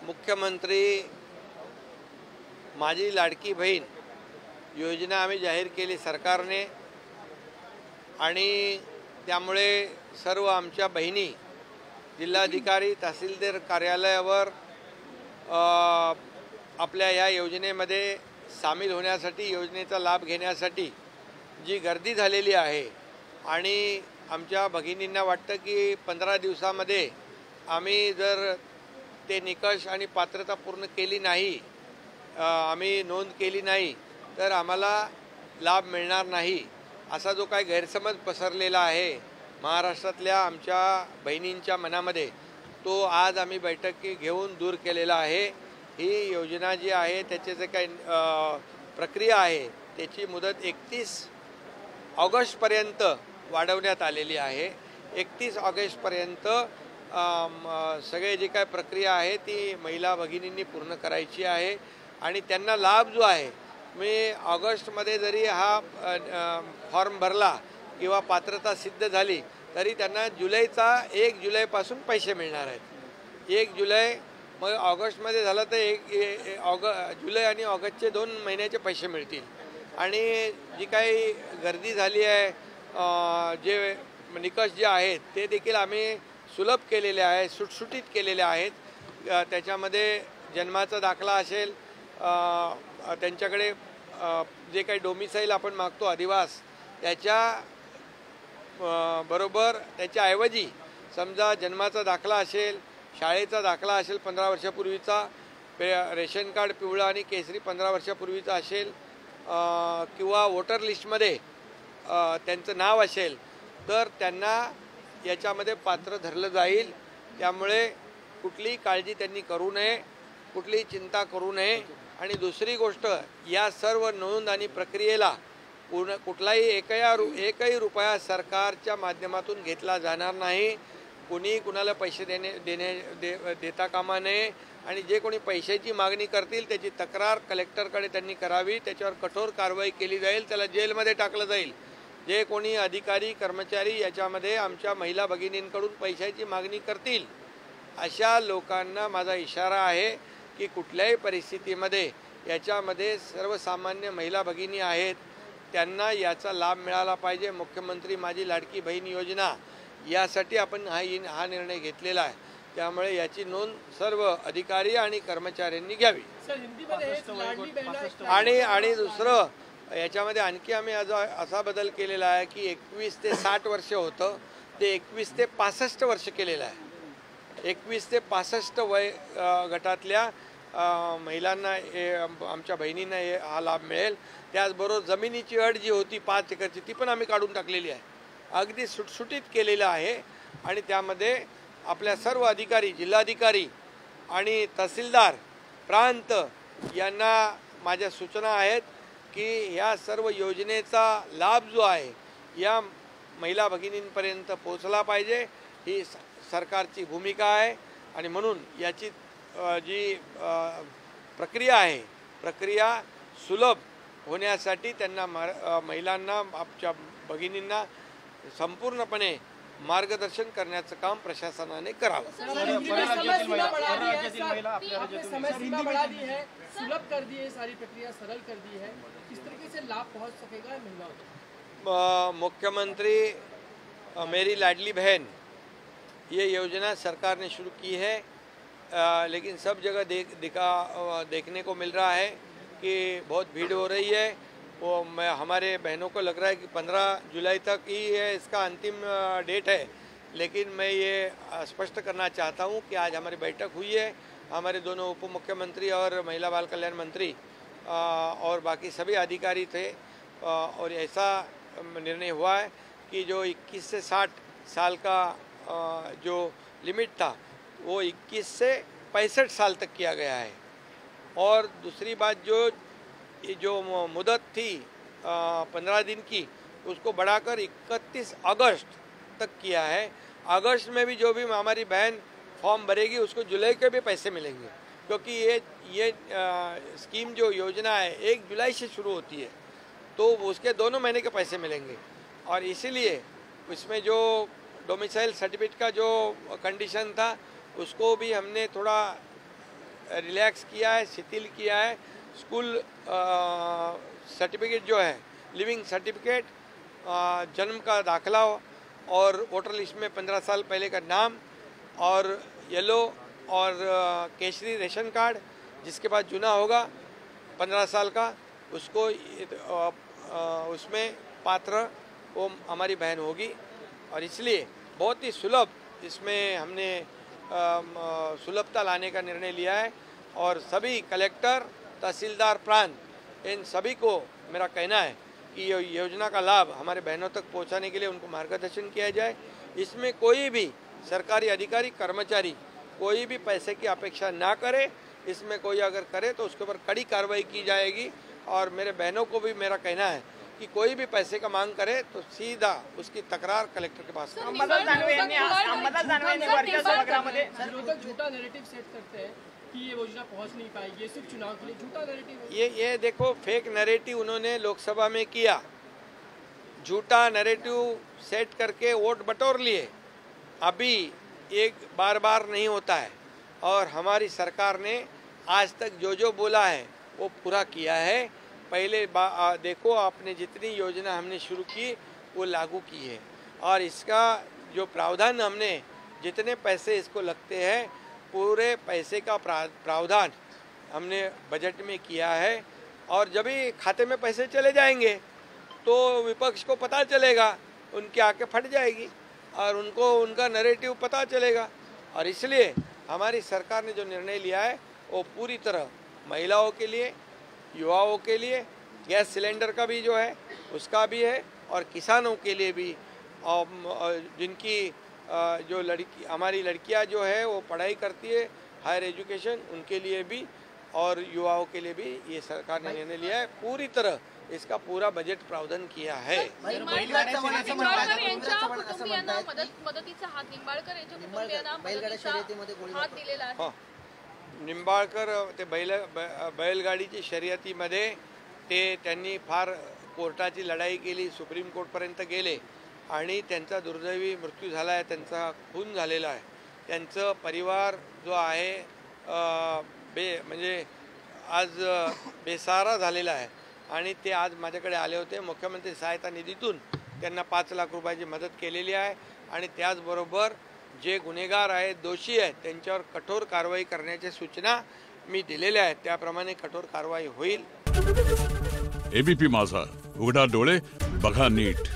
मुख्यमंत्री माझी लाडकी बहीण योजना आम्ही जाहीर केली सरकारने आणि त्यामुळे सर्व आमच्या बहिणी जिल्हाधिकारी तहसीलदार कार्यालयावर आपल्या या योजनेमध्ये सामील होण्यासाठी योजनेचा लाभ घेण्यासाठी जी गर्दी झालेली आहे आणि आमच्या भगिनींना वाटतं की 15 दिवसामध्ये आम्ही जर ते निकष आणि पात्रता पूर्ण केली नाही, आम्ही नोंद केली नाही तर आम्हाला लाभ मिळणार नाही असा जो काही गैरसमज पसरलेला आहे महाराष्ट्रातल्या आमच्या बहिणींच्या मनामध्ये, तो आज आम्ही बैठक घेऊन दूर केलेला आहे। ही योजना जी आहे त्याचे जे काही प्रक्रिया आहे त्याची मुदत 31 ऑगस्टपर्यंत वाढवण्यात आलेली आहे। 31 ऑगस्टपर्यंत सगळे जी काय प्रक्रिया आहे ती महिला भगिनींनी पूर्ण करायची आहे आणि त्यांना लाभ जो आहे मी ऑगस्टमध्ये जरी हा फॉर्म भरला किंवा पात्रता सिद्ध झाली तरी त्यांना जुलैचा 1 जुलैपासून पैसे मिळणार आहेत। 1 जुलै मग ऑगस्टमध्ये झालं तर जुलै आणि ऑगस्टचे 2 महिन्याचे पैसे मिळतील आणि जी काही गर्दी झाली आहे जे निकष जे आहेत ते देखील आम्ही सुलभ केलेले आहेत, सुटसुटीत केलेले आहेत। त्याच्यामध्ये जन्माचा दाखला असेल, त्यांच्याकडे जे काही डोमिसाईल आपण मागतो अधिवास त्याच्या बरोबर त्याच्याऐवजी समजा जन्माचा दाखला असेल, शाळेचा दाखला असेल 15 वर्षापूर्वीचा, रेशन कार्ड पिवळा आणि केसरी 15 वर्षापूर्वीचा असेल किंवा वोटर लिस्टमध्ये त्यांचं नाव असेल तर त्यांना याच्यामध्ये पात्र धरलं जाईल। त्यामुळे कुठलीही काळजी त्यांनी करू नये, कुठलीही चिंता करू नये। आणि दुसरी गोष्ट, या सर्व नोंद आणि प्रक्रियेला कुठलाही एकही रुपया सरकारच्या माध्यमातून घेतला जाणार नाही। कोणी कुणाला पैसे देता कामा नये आणि जे कोणी पैशाची मागणी करतील त्याची तक्रार कलेक्टरकडे त्यांनी करावी, त्याच्यावर कठोर कारवाई केली जाईल, त्याला जेलमध्ये टाकलं जाईल। जे कोणी अधिकारी कर्मचारी याच्यामध्ये आमच्या महिला भगिनींकडून पैशाची मागणी करतील अशा लोकांना माझा इशारा आहे की कुठल्याही परिस्थितीमध्ये याच्यामध्ये सर्वसामान्य महिला भगिनी आहेत त्यांना याचा लाभ मिळाला पाहिजे। मुख्यमंत्री माझी लाडकी बहीण योजना यासाठी आपण हा निर्णय घेतलेला आहे, त्यामुळे याची नोंद सर्व अधिकारी आणि कर्मचाऱ्यांनी घ्यावी। आणि दुसरं याच्यामध्ये आणखी आम्ही असा बदल केलेला आहे की 21 ते 60 वर्ष होतं ते 21 ते 65 वर्ष केलेलं आहे। 21 ते 65 वय गटातल्या महिलांना आमच्या बहिणींना हा लाभ मिळेल। त्याचबरोबर जमिनीची अट जी होती 5 एकरची ती पण आम्ही काढून टाकलेली आहे, अगदी सुटसुटीत केलेलं आहे। आणि त्यामध्ये आपल्या सर्व अधिकारी, जिल्हाधिकारी आणि तहसीलदार, प्रांत यांना माझ्या सूचना आहेत की या सर्व योजनेचा लाभ जो आहे या महिला भगिनींपर्यंत पोहोचला पाहिजे, ही सरकारची भूमिका आहे। आणि म्हणून याची जी प्रक्रिया आहे प्रक्रिया सुलभ होण्यासाठी त्यांना महिलांना आमच्या भगिनींना संपूर्णपणे मार्गदर्शन करण्याचं काम प्रशासनाने करावं। सुलभ कर दी है, सारी प्रक्रिया सरल कर दी है, किस तरीके से लाभ पहुंच सकेगा महिलाओं को? मुख्यमंत्री मेरी लाडली बहन ये योजना सरकार ने शुरू की है, लेकिन सब जगह देखने को मिल रहा है कि बहुत भीड़ हो रही है। वो हमारे बहनों को लग रहा है कि 15 जुलाई तक ही है इसका अंतिम डेट है, लेकिन मैं ये स्पष्ट करना चाहता हूँ कि आज हमारी बैठक हुई है, हमारे दोनों उप मुख्यमंत्री और महिला बाल कल्याण मंत्री और बाकी सभी अधिकारी थे और ऐसा निर्णय हुआ है कि जो 21 से 60 साल का जो लिमिट था वो 21 से 65 साल तक किया गया है। और दूसरी बात, जो मुदत थी 15 दिन की उसको बढ़ाकर 31 अगस्त तक किया है। अगस्त में भी जो भी हमारी बहन फॉर्म भरेगी उसको जुलाई के भी पैसे मिलेंगे, क्योंकि ये स्कीम जो योजना है 1 जुलाई से शुरू होती है तो उसके दोनों महीने के पैसे मिलेंगे। और इसीलिए इसमें जो डोमिसाइल सर्टिफिकेट का जो कंडीशन था उसको भी हमने थोड़ा रिलैक्स किया है, शिथिल किया है। स्कूल सर्टिफिकेट जो है, लिविंग सर्टिफिकेट, जन्म का दाखला और वोटर लिस्ट में 15 साल पहले का नाम और येलो और केसरी रेशन कार्ड, जिसके बाद चुना होगा 15 साल का, उसको उसमें पात्र वो हमारी बहन होगी। और इसलिए बहुत ही सुलभ इसमें हमने सुलभता लाने का निर्णय लिया है। और सभी कलेक्टर, तहसीलदार प्रांत, इन सभी को मेरा कहना है कि ये योजना का लाभ हमारे बहनों तक पहुंचाने के लिए उनको मार्गदर्शन किया जाए। इसमें कोई भी सरकारी अधिकारी, कर्मचारी कोई भी पैसे की अपेक्षा ना करे। इसमें कोई अगर करे तो उसके ऊपर कड़ी कार्रवाई की जाएगी। और मेरे बहनों को भी मेरा कहना है कि कोई भी पैसे का मांग करे तो सीधा उसकी तक्रार कलेक्टर के पास करें। विरोधक झूठा नैरेटिव सेट करते हैं कि ये योजना पहुंच नहीं पाएगी, ये सिर्फ चुनाव के लिए झूठा नैरेटिव है। ये देखो, फेक नैरेटिव उन्होंने लोकसभा में किया, झूठा नैरेटिव सेट करके वोट बटोर लिए। अभी एक बार नहीं होता है और हमारी सरकार ने आज तक जो बोला है वो पूरा किया है। पहले देखो, आपने जितनी योजना हमने शुरू की वो लागू की है और इसका जो प्रावधान हमने, जितने पैसे इसको लगते हैं, पूरे पैसे का प्रावधान हमने बजट में किया है। और जब भी खाते में पैसे चले जाएंगे तो विपक्ष को पता चलेगा, उनकी आंखें फट जाएगी और उनको उनका नैरेटिव पता चलेगा। और इसलिए हमारी सरकार ने जो निर्णय लिया है वो पूरी तरह महिलाओं के लिए, युवाओं के लिए, गैस सिलेंडर का भी जो है उसका भी है और किसानों के लिए भी, और जिनकी जो हमारी लड़कियां जो है वो पढ़ाई करती है, हायर एजुकेशन, उनके लिए भी और युवाओं के लिए भी ये सरकार ने निर्णय लिया है। पूरी तरह इसका पूरा बजेट प्रावधान किया है। निंबाळकर मदतीचा हात, निंबाळकर यांच्या कुटुंबियांना मदतीचा हात दिलेला आहे। निंबाळकर ते बैलगाडीची शर्यतीमध्ये त्यांनी फार कोर्टाची लढाई केली, सुप्रीम कोर्टपर्यंत गेले आणि त्यांचा दुर्दैवी मृत्यू झाला आहे, त्यांचा खून झालेला आहे। त्यांचं परिवार जो आहे म्हणजे आज बेसहारा झालेला आहे आणि ते आज माझ्याकडे आले होते। मुख्यमंत्री सहायता निधीतून त्यांना 5 लाख रुपयाची मदत केलेली आहे आणि त्याचबरोबर जे गुन्हेगार आहेत, दोषी आहेत, त्यांच्यावर कठोर कारवाई करण्याच्या सूचना मी दिलेल्या आहेत। त्याप्रमाणे कठोर कारवाई होईल। एबीपी माझा, उघडा डोळे बघा नीट।